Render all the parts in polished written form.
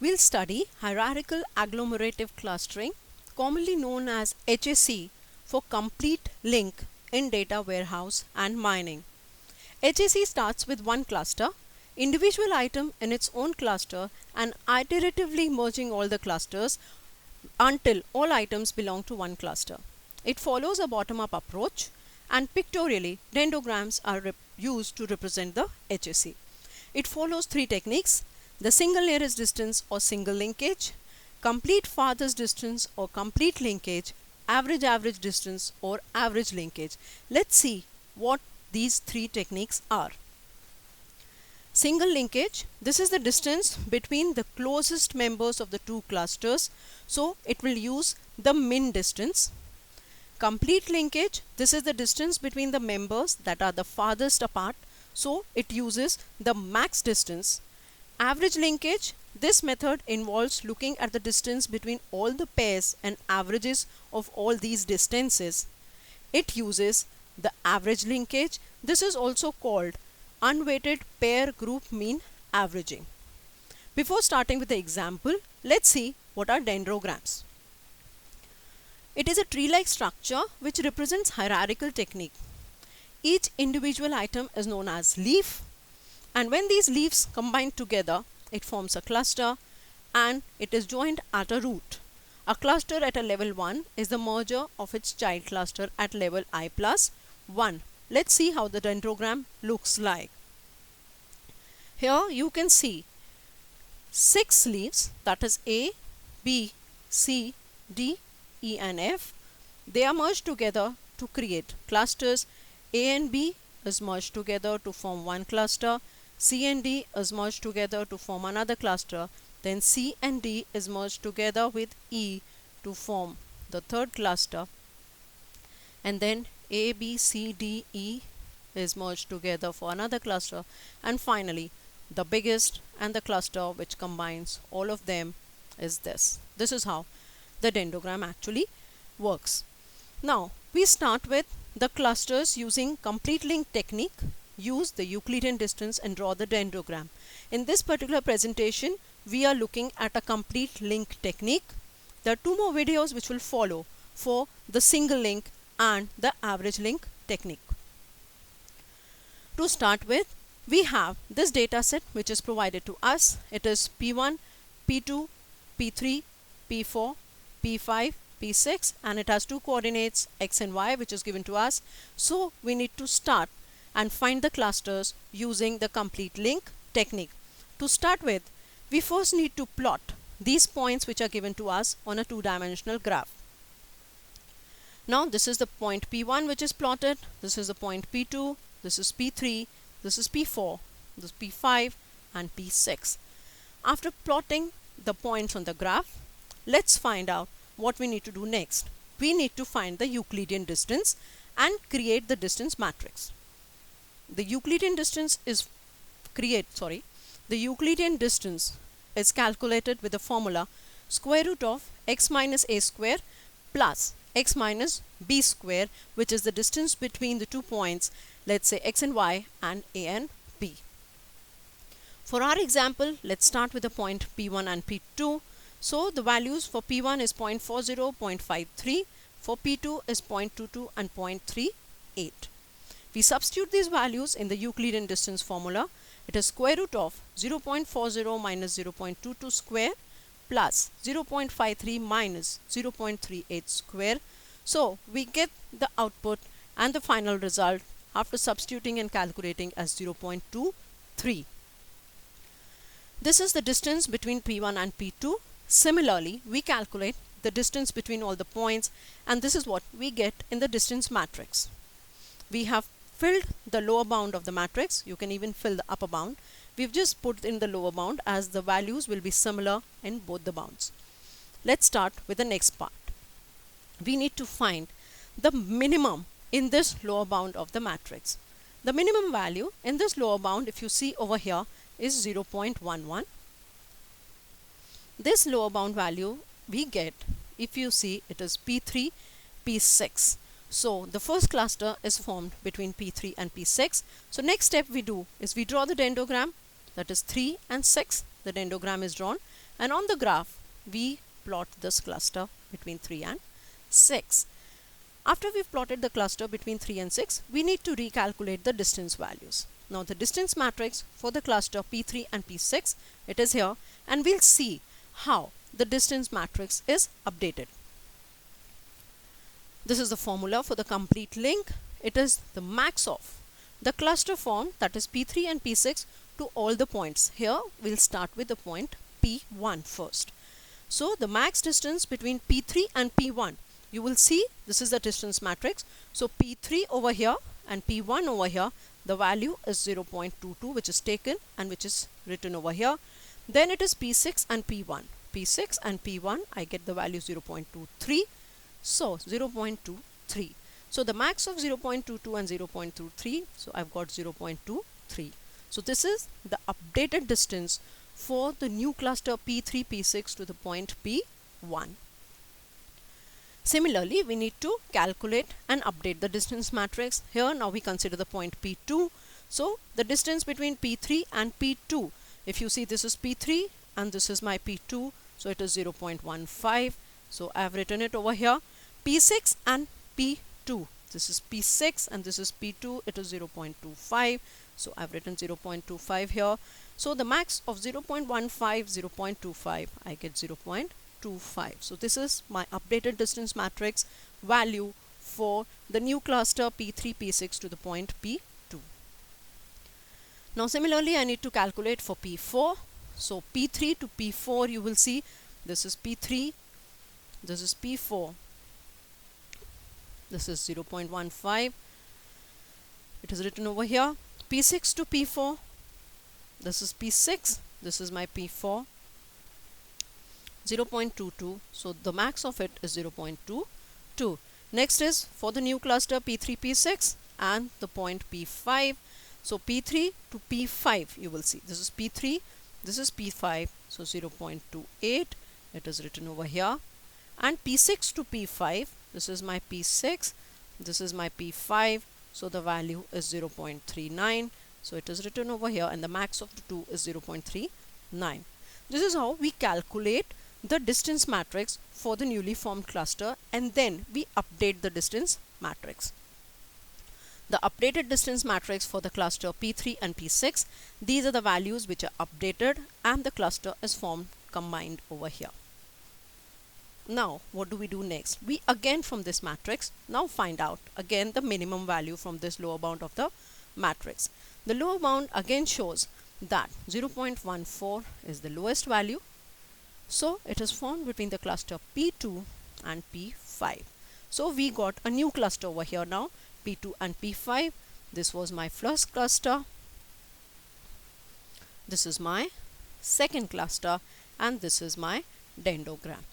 We'll study hierarchical agglomerative clustering, commonly known as HAC, for complete link in data warehouse and mining. HAC starts with one cluster, individual item in its own cluster, and iteratively merging all the clusters until all items belong to one cluster. It follows a bottom-up approach, and pictorially dendrograms are used to represent the HAC. It follows three techniques: the single nearest distance or single linkage, complete farthest distance or complete linkage, average distance or average linkage. Let's see what these three techniques are. Single linkage, this is the distance between the closest members of the two clusters, so it will use the min distance. Complete linkage, this is the distance between the members that are the farthest apart, so it uses the max distance. Average linkage, this method involves looking at the distance between all the pairs and averages of all these distances. It uses the average linkage. This is also called unweighted pair group mean averaging. Before starting with the example, let's see what are dendrograms. It is a tree-like structure which represents hierarchical technique. Each individual item is known as leaf, and when these leaves combine together, it forms a cluster and it is joined at a root. A cluster at a level 1 is the merger of its child cluster at level I plus 1. Let's see how the dendrogram looks like. Here you can see 6 leaves, that is A, B, C, D, E and F. They are merged together to create clusters. A and B is merged together to form one cluster. C and D is merged together to form another cluster. Then C and D is merged together with E to form the third cluster. And then A, B, C, D, E is merged together for another cluster. And finally, the biggest and the cluster which combines all of them is this. This is how the dendrogram actually works. Now, we start with the clusters using complete link technique. Use the Euclidean distance and draw the dendrogram. In this particular presentation, we are looking at a complete link technique. There are two more videos which will follow for the single link and the average link technique. To start with, we have this data set which is provided to us. It is P1, P2, P3, P4, P5, P6, and it has two coordinates x and y which is given to us. So we need to start and find the clusters using the complete link technique. To start with, we first need to plot these points which are given to us on a two-dimensional graph. Now this is the point P1 which is plotted, this is the point P2, this is P3, this is P4, this is P5 and P6. After plotting the points on the graph, let's find out what we need to do next. We need to find the Euclidean distance and create the distance matrix. The Euclidean distance is calculated with the formula square root of x minus a square plus x minus b square, which is the distance between the 2 points, let's say x and y and a and b. For our example, let's start with the point P1 and P2. So the values for P1 is 0.40, 0.53, for P2 is 0.22 and 0.38. We substitute these values in the Euclidean distance formula. It is square root of 0.40 minus 0.22 square plus 0.53 minus 0.38 square. So we get the output and the final result after substituting and calculating as 0.23. This is the distance between P1 and P2. Similarly, we calculate the distance between all the points, and this is what we get in the distance matrix. We have filled the lower bound of the matrix. You can even fill the upper bound. We've just put in the lower bound as the values will be similar in both the bounds. Let's start with the next part. We need to find the minimum in this lower bound of the matrix. The minimum value in this lower bound, if you see over here, is 0.11. This lower bound value we get, if you see, it is P3, P6. So the first cluster is formed between P3 and P6. So next step we do is we draw the dendrogram, that is 3 and 6. the dendrogram is drawn, and on the graph we plot this cluster between 3 and 6. After we've plotted the cluster between 3 and 6, we need to recalculate the distance values. Now the distance matrix for the cluster P3 and P6, it is here, and we'll see how the distance matrix is updated. This is the formula for the complete link. It is the max of the cluster form, that is P3 and P6, to all the points. Here we'll start with the point P1 first. So the max distance between P3 and P1, you will see this is the distance matrix. So P3 over here and P1 over here, the value is 0.22, which is taken and which is written over here. Then it is P6 and P1. P6 and P1, I get the value 0.23. So 0.23. So the max of 0.22 and 0.23, so I've got 0.23. So this is the updated distance for the new cluster P3, P6 to the point P1. Similarly, we need to calculate and update the distance matrix. Here now we consider the point P2. So the distance between P3 and P2, if you see, this is P3 and this is my P2, so it is 0.15. So I have written it over here. P6 and P2, this is P6 and this is P2, it is 0.25. So I've written 0.25 here. So the max of 0.15, 0.25, I get 0.25. So this is my updated distance matrix value for the new cluster P3, P6 to the point P2. Now similarly, I need to calculate for P4. So P3 to P4, you will see this is P3, this is P4, this is 0.15. It is written over here. P6 to P4, this is P6, this is my P4, 0.22. So the max of it is 0.22. Next is for the new cluster P3, P6 and the point P5. So P3 to P5, you will see this is P3, this is P5, so 0.28. It is written over here. And P6 to P5, this is my P6, this is my P5, so the value is 0.39. So it is written over here, and the max of the two is 0.39. This is how we calculate the distance matrix for the newly formed cluster, and then we update the distance matrix. The updated distance matrix for the cluster P3 and P6, these are the values which are updated and the cluster is formed combined over here. Now what do we do next? We again from this matrix now find out again the minimum value from this lower bound of the matrix. The lower bound again shows that 0.14 is the lowest value. So it is formed between the cluster P2 and P5. So we got a new cluster over here now, P2 and P5. This was my first cluster. This is my second cluster, and this is my dendrogram.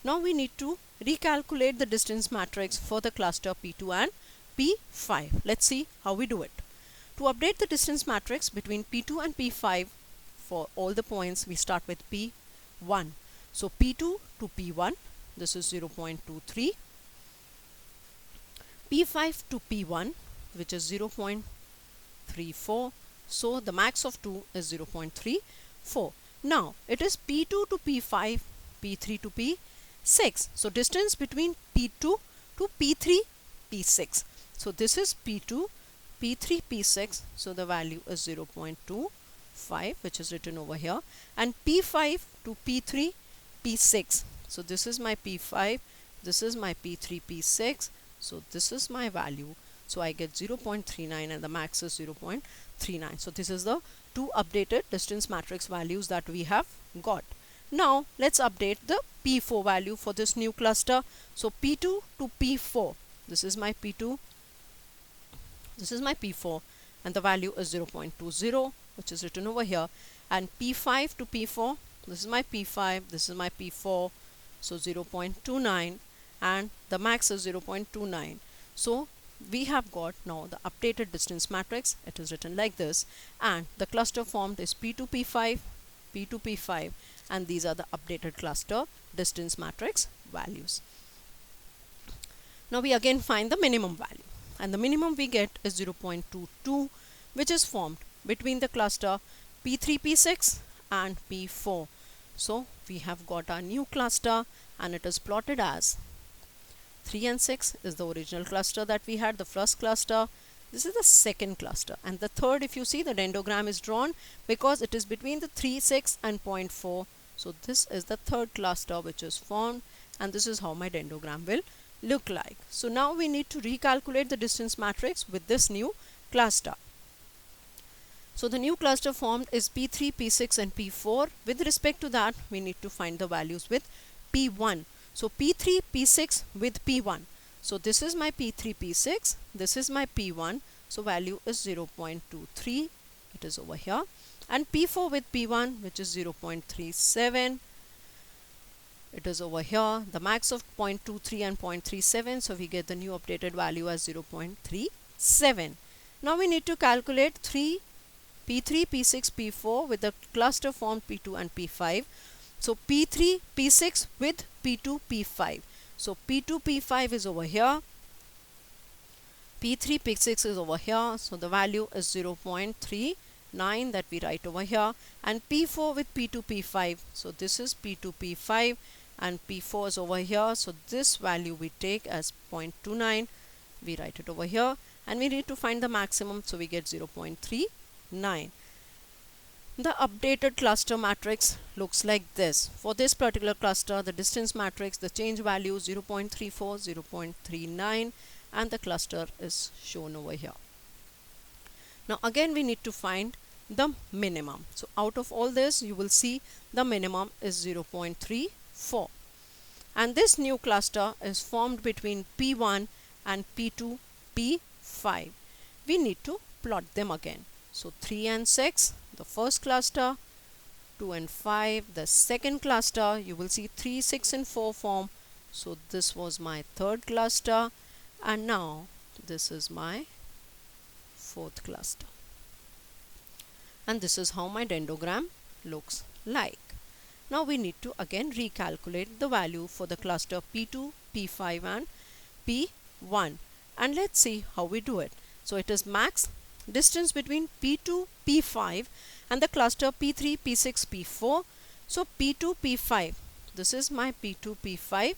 Now we need to recalculate the distance matrix for the cluster P2 and P5. Let's see how we do it. To update the distance matrix between P2 and P5 for all the points, we start with P1. So P2 to P1, this is 0.23. P5 to P1, which is 0.34. So the max of 2 is 0.34. Now it is P2 to P5, P3 to P6. So distance between P2 to P3, P6. So this is P2, P3, P6. So the value is 0.25, which is written over here. And P5 to P3, P6. So this is my P5, this is my P3, P6. So this is my value. So I get 0.39 and the max is 0.39. So this is the two updated distance matrix values that we have got. Now let's update the P4 value for this new cluster. So P2 to P4, this is my P2, this is my P4, and the value is 0.20, which is written over here. And P5 to P4, this is my P5, this is my P4, so 0.29, and the max is 0.29. So we have got now the updated distance matrix. It is written like this, and the cluster formed is P2, P5, P2, P5, and these are the updated cluster distance matrix values. Now we again find the minimum value, and the minimum we get is 0.22, which is formed between the cluster P3, P6 and P4. So we have got our new cluster and it is plotted as 3 and 6 is the original cluster that we had, the first cluster. This is the second cluster, and the third, if you see, the dendrogram is drawn because it is between the 3, 6 and 0.4. So this is the third cluster which is formed, and this is how my dendrogram will look like. So now we need to recalculate the distance matrix with this new cluster. So the new cluster formed is P3, P6 and P4. With respect to that, we need to find the values with P1. So P3, P6 with P1. So this is my P3, P6. This is my P1. So value is 0.23. It is over here. And P4 with P1, which is 0.37. It is over here. The max of 0.23 and 0.37. So we get the new updated value as 0.37. Now we need to calculate P3, P6, P4 with the cluster formed P2 and P5. So P3, P6 with P2, P5. So P2, P5 is over here. P3, P6 is over here. So the value is 0.39 that we write over here. And P4 with P2, P5. So this is P2, P5 and P4 is over here. So this value we take as 0.29. We write it over here. And we need to find the maximum. So we get 0.39. The updated cluster matrix looks like this. For this particular cluster, the distance matrix, the change value 0.34, 0.39, and the cluster is shown over here. Now again we need to find the minimum. So out of all this, you will see the minimum is 0.34. And this new cluster is formed between P1 and P2, P5. We need to plot them again. So 3 and 6, the first cluster, 2 and 5, the second cluster. You will see 3, 6 and 4 form. So this was my third cluster, and now this is my fourth cluster. And this is how my dendrogram looks like. Now we need to again recalculate the value for the cluster P2, P5 and P1. And let's see how we do it. So it is max distance between P2, P5 and the cluster P3, P6, P4. So P2, P5, this is my P2, P5,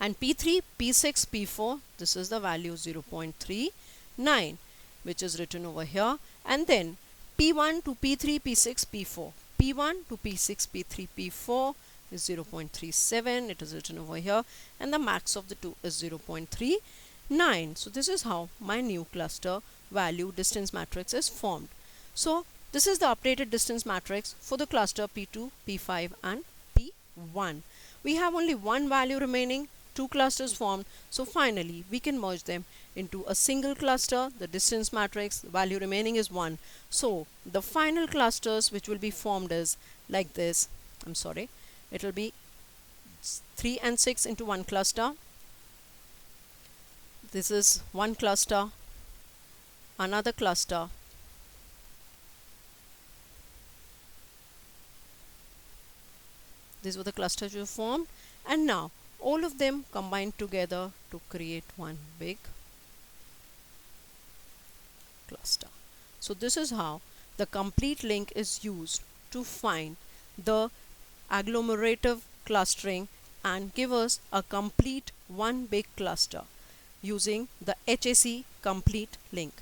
and P3, P6, P4, this is the value 0.39, which is written over here. And then P1 to P3, P6, P4, P1 to P6, P3, P4 is 0.37, it is written over here, and the max of the two is 0.39. So this is how my new cluster value distance matrix is formed. So this is the updated distance matrix for the cluster P2, P5 and P1. We have only one value remaining, two clusters formed. So finally we can merge them into a single cluster. The distance matrix value remaining is 1. So the final clusters which will be formed is like this. It will be 3 and 6 into one cluster. This is one cluster, another cluster, these were the clusters you formed, and now all of them combined together to create one big cluster. So this is how the complete link is used to find the agglomerative clustering and give us a complete one big cluster using the HAC complete link.